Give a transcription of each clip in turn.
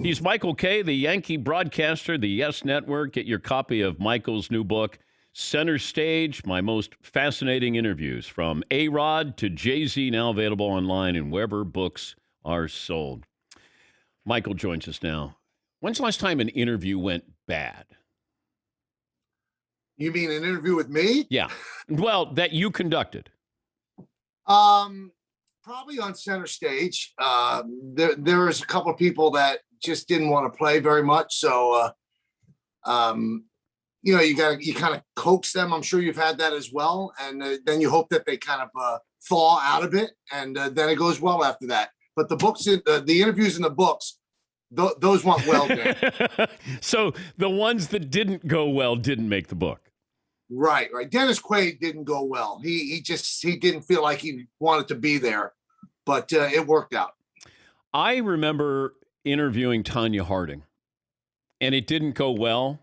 He's Michael Kay, the Yankee broadcaster, the Yes Network. Get your copy of Michael's new book, Center Stage, My Most Fascinating Interviews, from A-Rod to Jay-Z, now available online and wherever books are sold. Michael joins us now. When's the last time an interview went bad? You mean an interview with me? Yeah. Well, that you conducted. Probably on CenterStage. There was a couple of people that just didn't want to play very much. So, you kind of coax them. I'm sure you've had that as well. And then you hope that they kind of thaw out of it. And then it goes well after that. But the books, the interviews in the books, those went well. So the ones that didn't go well didn't make the book. Right. Dennis Quaid didn't go well. He didn't feel like he wanted to be there, but it worked out. I remember interviewing Tanya Harding, and it didn't go well,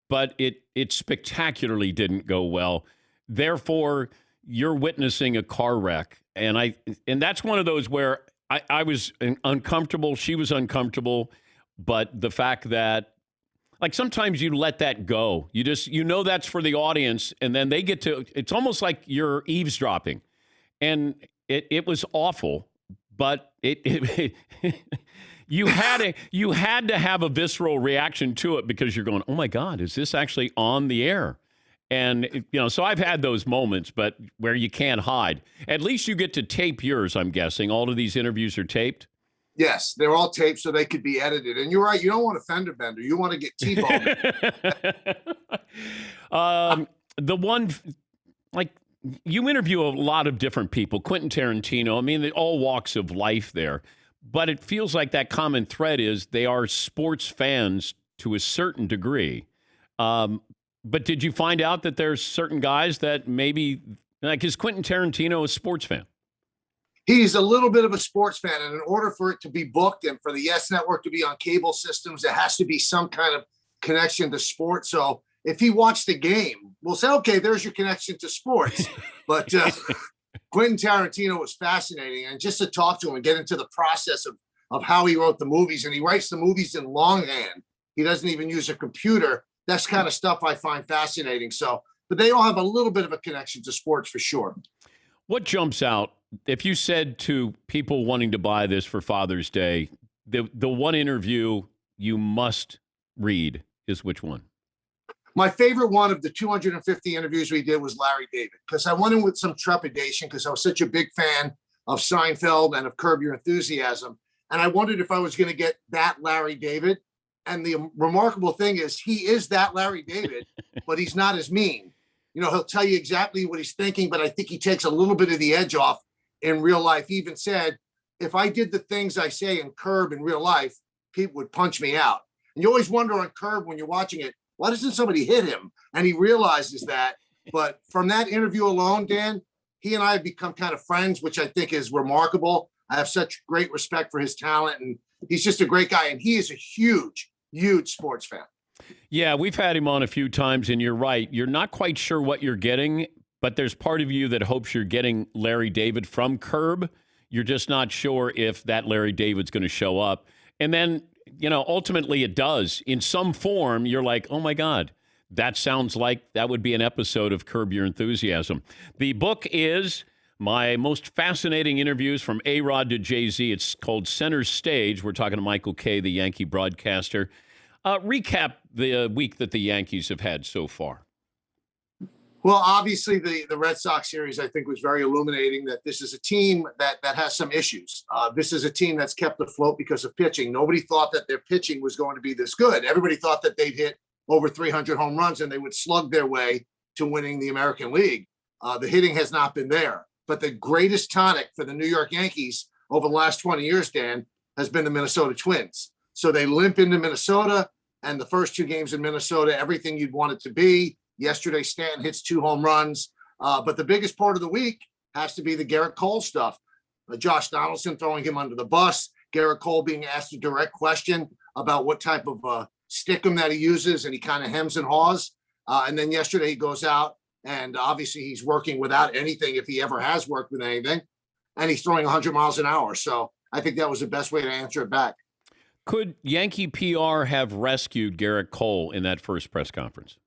but it spectacularly didn't go well. Therefore, you're witnessing a car wreck, and that's one of those where I was uncomfortable. She was uncomfortable, but the fact that, like, sometimes you let that go. You know that's for the audience, and then they get to, it's almost like you're eavesdropping. And it was awful, but you had to have a visceral reaction to it because you're going, oh my God, is this actually on the air? And, so I've had those moments, but where you can't hide. At least you get to tape yours, I'm guessing. All of these interviews are taped? Yes, they're all taped so they could be edited. And you're right, you don't want a fender bender. You want to get T-boned. The one, like, you interview a lot of different people. Quentin Tarantino, I mean, all walks of life there. But it feels like that common thread is they are sports fans to a certain degree. But did you find out that there's certain guys that maybe, like, is Quentin Tarantino a sports fan? He's a little bit of a sports fan, and in order for it to be booked and for the Yes Network to be on cable systems, there has to be some kind of connection to sports. So if he watched the game, we'll say, okay, there's your connection to sports. But Quentin Tarantino was fascinating, and just to talk to him and get into the process of how he wrote the movies, and he writes the movies in longhand. He doesn't even use a computer. That's kind of stuff I find fascinating. So, but they all have a little bit of a connection to sports for sure. What jumps out? If you said to people wanting to buy this for Father's Day, the one interview you must read is which one? My favorite one of the 250 interviews we did was Larry David, because I went in with some trepidation because I was such a big fan of Seinfeld and of Curb Your Enthusiasm. And I wondered if I was going to get that Larry David. And the remarkable thing is he is that Larry David, but he's not as mean. He'll tell you exactly what he's thinking, but I think he takes a little bit of the edge off in real life. He even said, if I did the things I say in Curb in real life, people would punch me out. And you always wonder on Curb when you're watching it, why doesn't somebody hit him? And he realizes that. But from that interview alone, Dan, he and I have become kind of friends, which I think is remarkable. I have such great respect for his talent, and he's just a great guy. And he is a huge, huge sports fan. Yeah, we've had him on a few times, and you're right. You're not quite sure what you're getting, but there's part of you that hopes you're getting Larry David from Curb. You're just not sure if that Larry David's going to show up. And then, ultimately it does. In some form, you're like, oh, my God, that sounds like that would be an episode of Curb Your Enthusiasm. The book is My Most Fascinating Interviews from A-Rod to Jay-Z. It's called Center Stage. We're talking to Michael Kay, the Yankee broadcaster. Recap the week that the Yankees have had so far. Well, obviously, the Red Sox series, I think, was very illuminating that this is a team that has some issues. This is a team that's kept afloat because of pitching. Nobody thought that their pitching was going to be this good. Everybody thought that they'd hit over 300 home runs and they would slug their way to winning the American League. The hitting has not been there. But the greatest tonic for the New York Yankees over the last 20 years, Dan, has been the Minnesota Twins. So they limp into Minnesota, and the first two games in Minnesota, everything you'd want it to be. Yesterday, Stanton hits 2 home runs. But the biggest part of the week has to be the Gerrit Cole stuff. Josh Donaldson throwing him under the bus, Gerrit Cole being asked a direct question about what type of stickum that he uses, and he kind of hems and haws. And then yesterday he goes out, and obviously he's working without anything if he ever has worked with anything, and he's throwing 100 miles an hour. So I think that was the best way to answer it back. Could Yankee PR have rescued Gerrit Cole in that first press conference?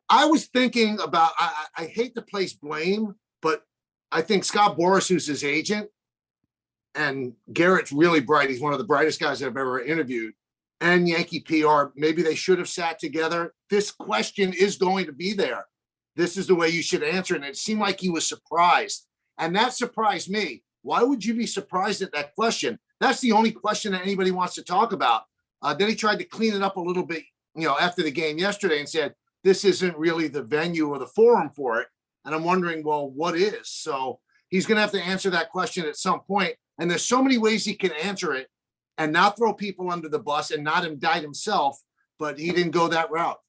I was thinking about, I hate to place blame, but I think Scott Boras, who's his agent, and Garrett's really bright. He's one of the brightest guys I've ever interviewed. And Yankee PR, maybe they should have sat together. This question is going to be there. This is the way you should answer it. And it seemed like he was surprised. And that surprised me. Why would you be surprised at that question? That's the only question that anybody wants to talk about. Then he tried to clean it up a little bit, after the game yesterday and said, this isn't really the venue or the forum for it. And I'm wondering, well, what is? So he's going to have to answer that question at some point. And there's so many ways he can answer it and not throw people under the bus and not indict himself, but he didn't go that route.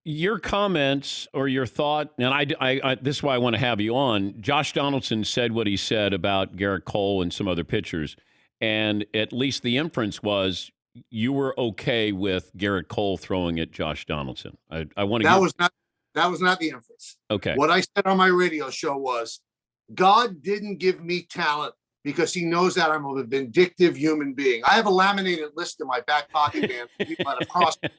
Your comments or your thought, and I this is why I want to have you on. Josh Donaldson said what he said about Gerrit Cole and some other pitchers, and at least the inference was you were okay with Gerrit Cole throwing at Josh Donaldson. I want to. That was not the inference. Okay. What I said on my radio show was, God didn't give me talent because he knows that I'm a vindictive human being. I have a laminated list in my back pocket, man. People that have crossed me.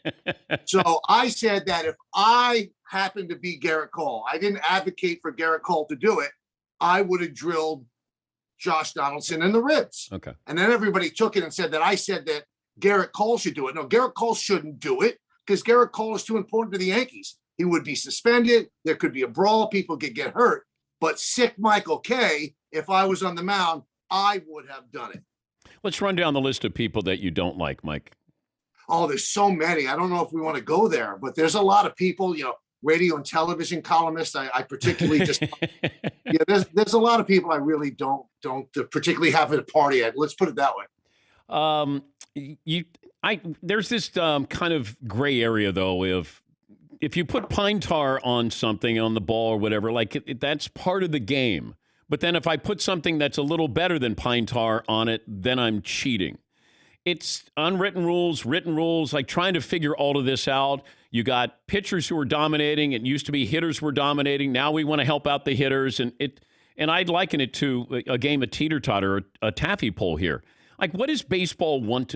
So I said that if I happened to be Gerrit Cole, I didn't advocate for Gerrit Cole to do it, I would have drilled Josh Donaldson in the ribs. Okay. And then everybody took it and said that I said that Gerrit Cole should do it. No, Gerrit Cole shouldn't do it because Gerrit Cole is too important to the Yankees. He would be suspended. There could be a brawl. People could get hurt. But sick Michael Kay, if I was on the mound, I would have done it. Let's run down the list of people that you don't like, Mike. Oh, there's so many. I don't know if we want to go there, but there's a lot of people, radio and television columnists. I particularly just, there's a lot of people I really don't particularly have at a party at. Let's put it that way. There's this kind of gray area though, if you put pine tar on something on the ball or whatever, that's part of the game. But then if I put something that's a little better than pine tar on it, then I'm cheating. It's unwritten rules, written rules, like trying to figure all of this out. You got pitchers who are dominating. It used to be hitters were dominating. Now we want to help out the hitters. And I'd liken it to a game of teeter-totter, a taffy pull here. Like, what does baseball want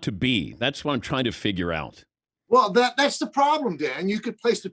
to be? That's what I'm trying to figure out. Well, that's the problem, Dan. You could place the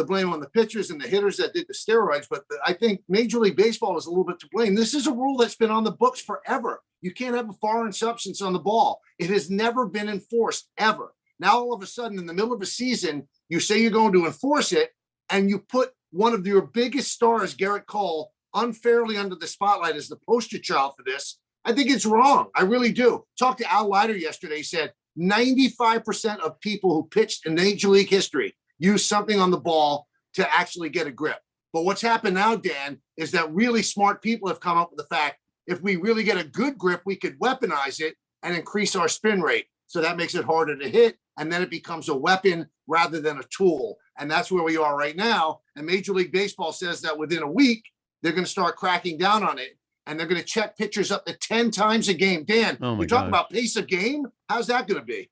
blame on the pitchers and the hitters that did the steroids, but I think Major League Baseball is a little bit to blame. This is a rule that's been on the books forever. You can't have a foreign substance on the ball. It has never been enforced, ever. Now, all of a sudden, in the middle of a season, you say you're going to enforce it, and you put one of your biggest stars, Gerrit Cole, unfairly under the spotlight as the poster child for this. I think it's wrong. I really do. Talked to Al Leiter yesterday. He said 95% of people who pitched in Major League history use something on the ball to actually get a grip. But what's happened now, Dan, is that really smart people have come up with the fact if we really get a good grip, we could weaponize it and increase our spin rate. So that makes it harder to hit, and then it becomes a weapon rather than a tool. And that's where we are right now. And Major League Baseball says that within a week, they're going to start cracking down on it. And they're going to check pitchers up to 10 times a game. Dan, you're talking about pace of game? How's that going to be?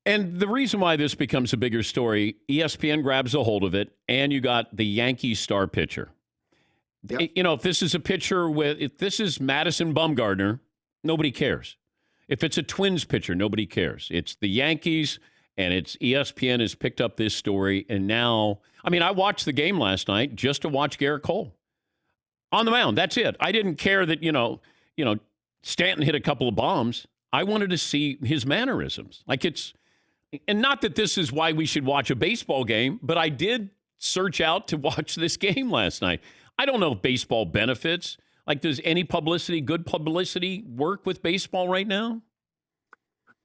And the reason why this becomes a bigger story, ESPN grabs a hold of it, and you got the Yankees star pitcher. Yep. If this is a pitcher if this is Madison Bumgarner, nobody cares. If it's a Twins pitcher, nobody cares. It's the Yankees, and it's ESPN has picked up this story. And now, I watched the game last night just to watch Gerrit Cole on the mound. That's it. I didn't care that, Stanton hit a couple of bombs. I wanted to see his mannerisms. And not that this is why we should watch a baseball game, but I did search out to watch this game last night. I don't know if baseball benefits. Does any good publicity work with baseball right now?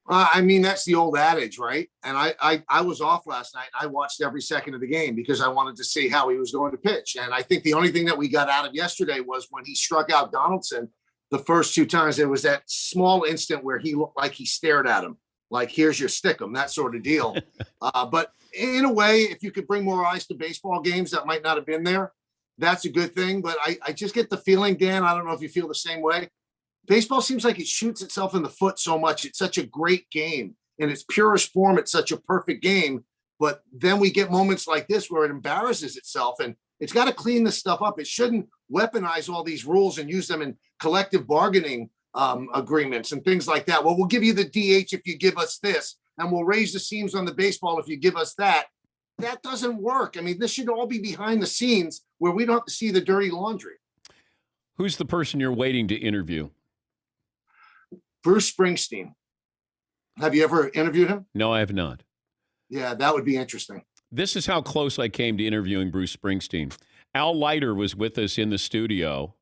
That's the old adage, right? And I was off last night. I watched every second of the game because I wanted to see how he was going to pitch. And I think the only thing that we got out of yesterday was when he struck out Donaldson the first two times, there was that small instant where he looked like he stared at him, like, here's your stickum, that sort of deal. But in a way, if you could bring more eyes to baseball games that might not have been there, that's a good thing. But I just get the feeling, Dan, I don't know if you feel the same way. Baseball seems like it shoots itself in the foot so much. It's such a great game. In its purest form, it's such a perfect game. But then we get moments like this where it embarrasses itself, and it's got to clean this stuff up. It shouldn't weaponize all these rules and use them in collective bargaining agreements and things like that. Well, we'll give you the DH if you give us this, and we'll raise the seams on the baseball if you give us that. That doesn't work. I mean, this should all be behind the scenes where we don't have to see the dirty laundry. Who's the person you're waiting to interview? Bruce Springteen. Have you ever interviewed him? No, I have not. Yeah, that would be interesting. This is how close I came to interviewing Bruce Springsteen. Al Leiter was with us in the studio,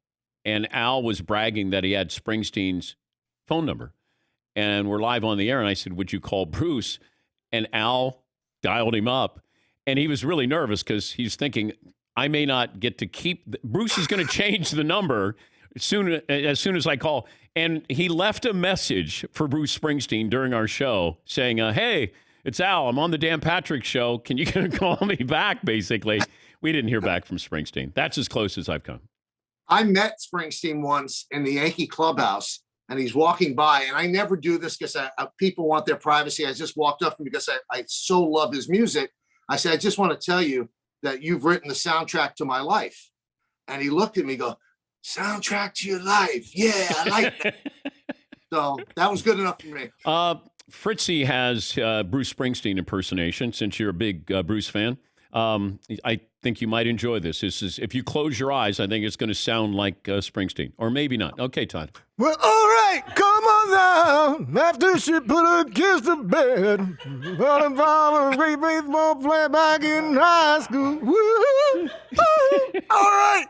and Al was bragging that he had Springsteen's phone number. And we're live on the air, and I said, would you call Bruce? And Al dialed him up, and he was really nervous because he's thinking, I may not get to keep – Bruce is going to change the number as soon as I call. And he left a message for Bruce Springsteen during our show saying, hey, it's Al. I'm on the Dan Patrick Show. Can you call me back, basically? We didn't hear back from Springsteen. That's as close as I've come. I met Springsteen once in the Yankee clubhouse, and he's walking by. And I never do this because people want their privacy. I just walked up to him because I so love his music. I said, I just want to tell you that you've written the soundtrack to my life. And he looked at me and go, soundtrack to your life. Yeah, I like that. So that was good enough for me. Fritzy has Bruce Springsteen impersonation, since you're a big Bruce fan. I think you might enjoy this. This is, if you close your eyes, I think it's going to sound like Springsteen. Or maybe not. Okay, Todd. Well, all right, come on now. After she put her kids to bed, running from a great baseball player back in high school. Woo! All right.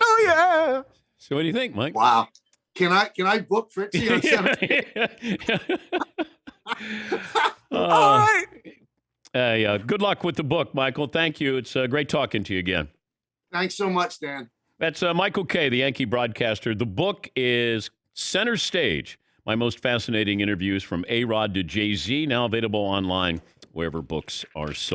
Oh, yeah. So what do you think, Mike? Wow. Can I book Fritzy on CenterStage? All right. Good luck with the book, Michael. Thank you. It's great talking to you again. Thanks so much, Dan. That's Michael Kay, the Yankee broadcaster. The book is CenterStage, my most fascinating interviews from A-Rod to Jay-Z, now available online wherever books are sold.